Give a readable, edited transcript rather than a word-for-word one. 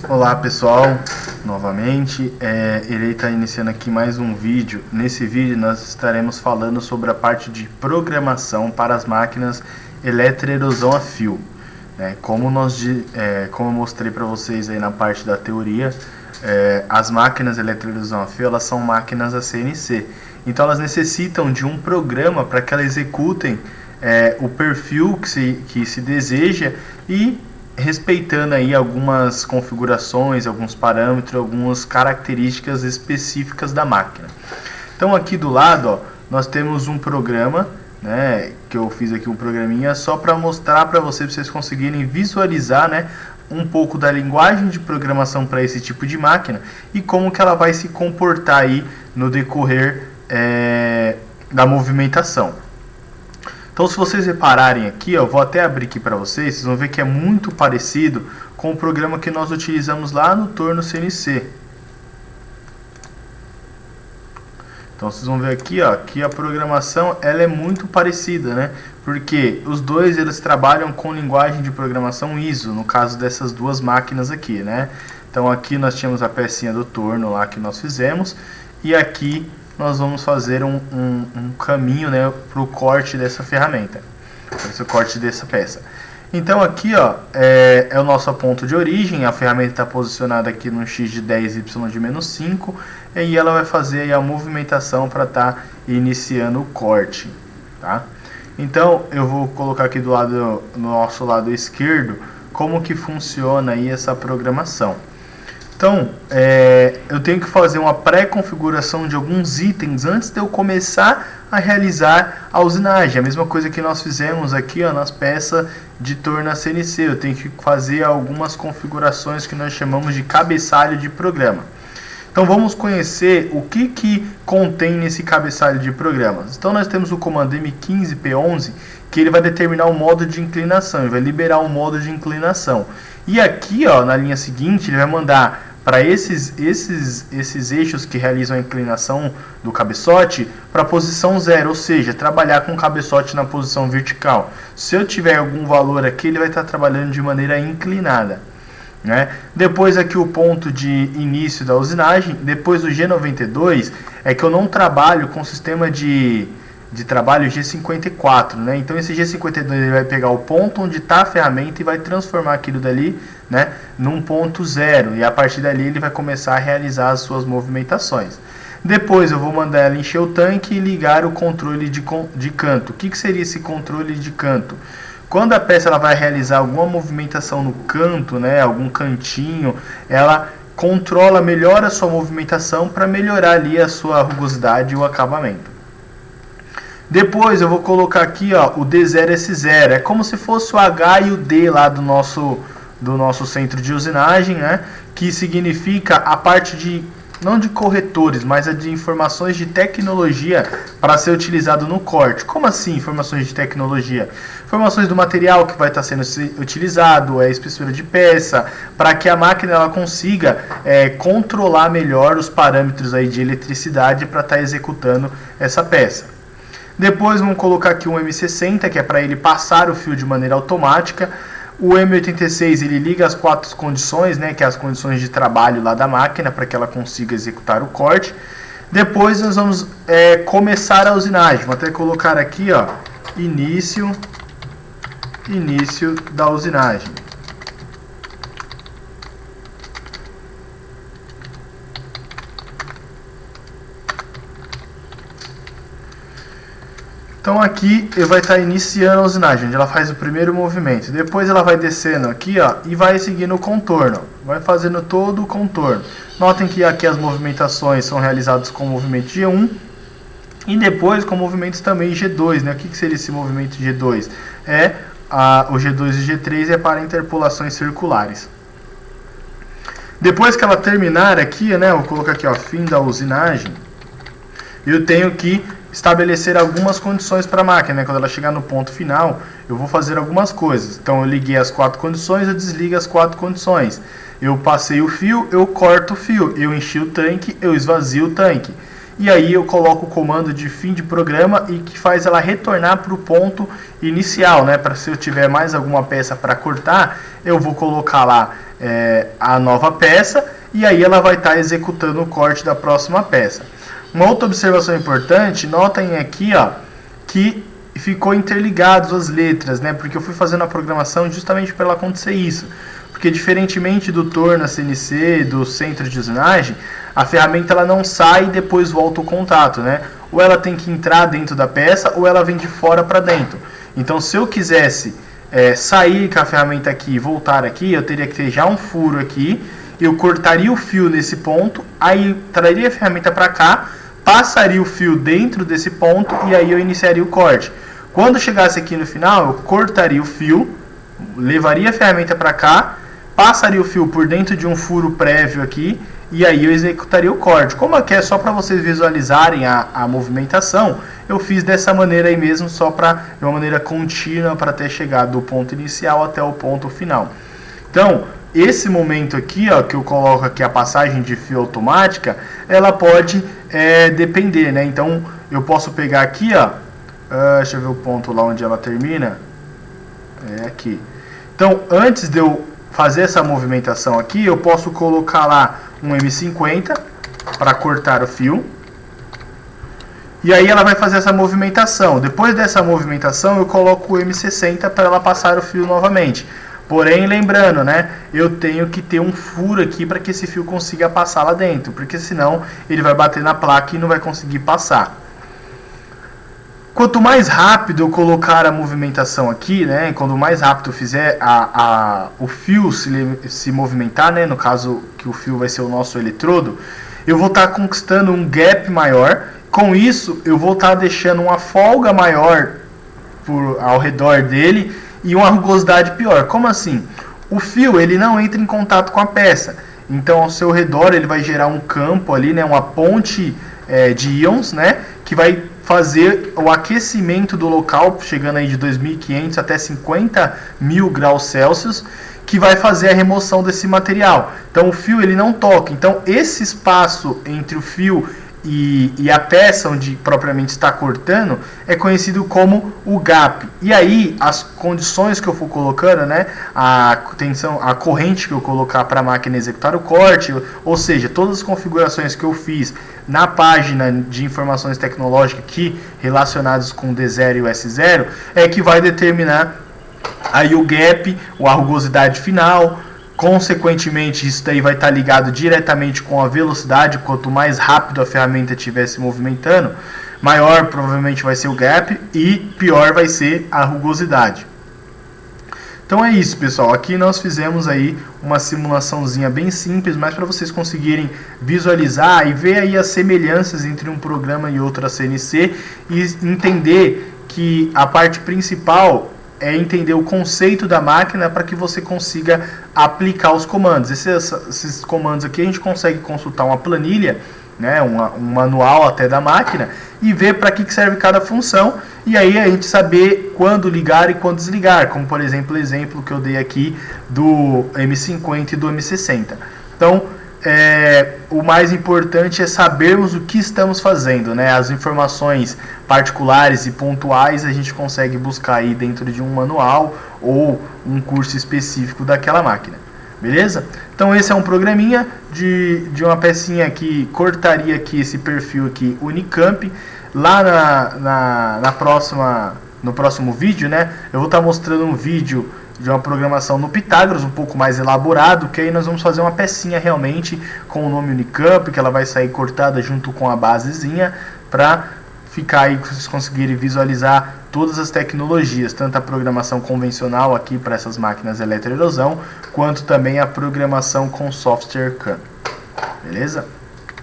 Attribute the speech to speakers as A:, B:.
A: Olá pessoal, novamente, ele está iniciando aqui mais um vídeo. Nesse vídeo nós estaremos falando sobre a parte de programação para as máquinas eletroerosão a fio, né? Como eu mostrei para vocês aí na parte da teoria, as máquinas eletroerosão a fio, elas são máquinas a CNC, então elas necessitam de um programa para que elas executem o perfil que se deseja e respeitando aí algumas configurações, alguns parâmetros, algumas características específicas da máquina. Então aqui do lado, ó, nós temos um programa, né, que eu fiz aqui um programinha só para mostrar para vocês conseguirem visualizar, né, um pouco da linguagem de programação para esse tipo de máquina e como que ela vai se comportar aí no decorrer da movimentação. Então, se vocês repararem aqui, ó, eu vou até abrir aqui para vocês vão ver que é muito parecido com o programa que nós utilizamos lá no torno CNC. Então, vocês vão ver aqui, ó, que a programação ela é muito parecida, né? Porque os dois eles trabalham com linguagem de programação ISO, no caso dessas duas máquinas aqui, né? Então, aqui nós tínhamos a pecinha do torno lá que nós fizemos e aqui nós vamos fazer um caminho, né, para o corte dessa ferramenta, para esse corte dessa peça. Então aqui, ó, é o nosso ponto de origem, a ferramenta está posicionada aqui no X de 10, Y de menos 5, e ela vai fazer aí a movimentação para estar iniciando o corte, tá? Então eu vou colocar aqui do lado, no nosso lado esquerdo, como que funciona aí essa programação. Então, eu tenho que fazer uma pré-configuração de alguns itens antes de eu começar a realizar a usinagem. A mesma coisa que nós fizemos aqui, ó, nas peças de torno CNC. Eu tenho que fazer algumas configurações que nós chamamos de cabeçalho de programa. Então, vamos conhecer o que contém nesse cabeçalho de programas. Então, nós temos o comando M15P11, que ele vai determinar o modo de inclinação, ele vai liberar o modo de inclinação. E aqui, ó, na linha seguinte, ele vai mandar para esses eixos que realizam a inclinação do cabeçote para a posição 0, ou seja, trabalhar com o cabeçote na posição vertical. Se eu tiver algum valor aqui, ele vai estar trabalhando de maneira inclinada, né? Depois aqui o ponto de início da usinagem. Depois do G92 é que eu não trabalho com o sistema de trabalho G54, né? Então esse G52 ele vai pegar o ponto onde está a ferramenta e vai transformar aquilo dali, né, num ponto 0, e a partir dali ele vai começar a realizar as suas movimentações. Depois eu vou mandar ela encher o tanque e ligar o controle de canto. O que seria esse controle de canto? Quando a peça ela vai realizar alguma movimentação no canto, né, algum cantinho, ela controla melhor a sua movimentação para melhorar ali a sua rugosidade e o acabamento. Depois eu vou colocar aqui, ó, o D0S0, é como se fosse o H e o D lá do nosso centro de usinagem, né, que significa a parte de, não de corretores, mas a de informações de tecnologia para ser utilizado no corte. Como assim informações de tecnologia? Informações do material que vai estar sendo utilizado, a espessura de peça, para que a máquina ela consiga controlar melhor os parâmetros aí de eletricidade para estar executando essa peça. Depois vamos colocar aqui um M60, que é para ele passar o fio de maneira automática. O M86 ele liga as 4 condições, né, que é as condições de trabalho lá da máquina, para que ela consiga executar o corte. Depois nós vamos começar a usinagem. Vou até colocar aqui, ó, início da usinagem. Então aqui ele vai estar iniciando a usinagem, onde ela faz o primeiro movimento. Depois ela vai descendo aqui, ó, e vai seguindo o contorno. Vai fazendo todo o contorno. Notem que aqui as movimentações são realizadas com o movimento G1 e depois com movimentos também G2, né? O que seria esse movimento G2? O G2 e G3 é para interpolações circulares. Depois que ela terminar aqui, né, eu vou colocar aqui, ó, fim da usinagem. Eu tenho que estabelecer algumas condições para a máquina, né? Quando ela chegar no ponto final, eu vou fazer algumas coisas. Então eu liguei as 4 condições, eu desligo as 4 condições. Eu passei o fio, eu corto o fio. Eu enchi o tanque, eu esvazio o tanque. e aí eu coloco o comando de fim de programa e que faz ela retornar para o ponto inicial, né? Para se eu tiver mais alguma peça para cortar, eu vou colocar lá a nova peça e aí ela vai estar executando o corte da próxima peça. Uma outra observação importante, notem aqui, ó, que ficou interligados as letras, né? Porque eu fui fazendo a programação justamente para ela acontecer isso. Porque diferentemente do torna CNC, do centro de usinagem, a ferramenta ela não sai e depois volta o contato, né? Ou ela tem que entrar dentro da peça ou ela vem de fora para dentro. Então, se eu quisesse sair com a ferramenta aqui e voltar aqui, eu teria que ter já um furo aqui, eu cortaria o fio nesse ponto, aí traria a ferramenta para cá, passaria o fio dentro desse ponto e aí eu iniciaria o corte. Quando chegasse aqui no final, eu cortaria o fio, levaria a ferramenta para cá, passaria o fio por dentro de um furo prévio aqui e aí eu executaria o corte. Como aqui é só para vocês visualizarem a movimentação, eu fiz dessa maneira aí mesmo, só para de uma maneira contínua para até chegar do ponto inicial até o ponto final. Então, esse momento aqui, ó, que eu coloco aqui a passagem de fio automática, ela pode depender, né? Então, eu posso pegar aqui, ó, deixa eu ver o ponto lá onde ela termina, aqui. Então, antes de eu fazer essa movimentação aqui, eu posso colocar lá um M50 para cortar o fio. E aí ela vai fazer essa movimentação. Depois dessa movimentação, eu coloco o M60 para ela passar o fio novamente. Porém, lembrando, né, eu tenho que ter um furo aqui para que esse fio consiga passar lá dentro, porque senão ele vai bater na placa e não vai conseguir passar. Quanto mais rápido eu colocar a movimentação aqui, né, quando mais rápido eu fizer o fio se movimentar, né, no caso que o fio vai ser o nosso eletrodo, eu vou estar conquistando um gap maior. Com isso, eu vou estar deixando uma folga maior ao redor dele e uma rugosidade pior. Como assim? O fio ele não entra em contato com a peça, então ao seu redor ele vai gerar um campo ali, né, uma ponte de íons, né, que vai fazer o aquecimento do local, chegando aí de 2.500 até 50.000 graus Celsius, que vai fazer a remoção desse material. Então o fio ele não toca. Então esse espaço entre o fio e a peça onde propriamente está cortando é conhecido como o gap. E aí as condições que eu for colocando, né, a tensão, a corrente que eu colocar para a máquina executar o corte, ou seja, todas as configurações que eu fiz na página de informações tecnológicas aqui relacionadas com o D0 e o S0 é que vai determinar aí o gap, a rugosidade final. Consequentemente, isso daí vai estar ligado diretamente com a velocidade. Quanto mais rápido a ferramenta estiver se movimentando, maior provavelmente vai ser o gap e pior vai ser a rugosidade. Então é isso, pessoal. Aqui nós fizemos aí uma simulaçãozinha bem simples, mas para vocês conseguirem visualizar e ver aí as semelhanças entre um programa e outro CNC e entender que a parte principal é entender o conceito da máquina para que você consiga aplicar os comandos. Esses comandos aqui a gente consegue consultar uma planilha, né, um manual até da máquina e ver para que serve cada função e aí a gente saber quando ligar e quando desligar, como por exemplo o exemplo que eu dei aqui do M50 e do M60. Então, o mais importante é sabermos o que estamos fazendo, né? As informações particulares e pontuais a gente consegue buscar aí dentro de um manual ou um curso específico daquela máquina, beleza? Então esse é um programinha de uma pecinha que cortaria aqui esse perfil aqui Unicamp. Lá no próximo vídeo, né, eu vou estar mostrando um vídeo de uma programação no Pitágoras, um pouco mais elaborado, que aí nós vamos fazer uma pecinha realmente com o nome Unicamp, que ela vai sair cortada junto com a basezinha, para ficar aí, vocês conseguirem visualizar todas as tecnologias, tanto a programação convencional aqui para essas máquinas eletroerosão, quanto também a programação com software CAM. Beleza?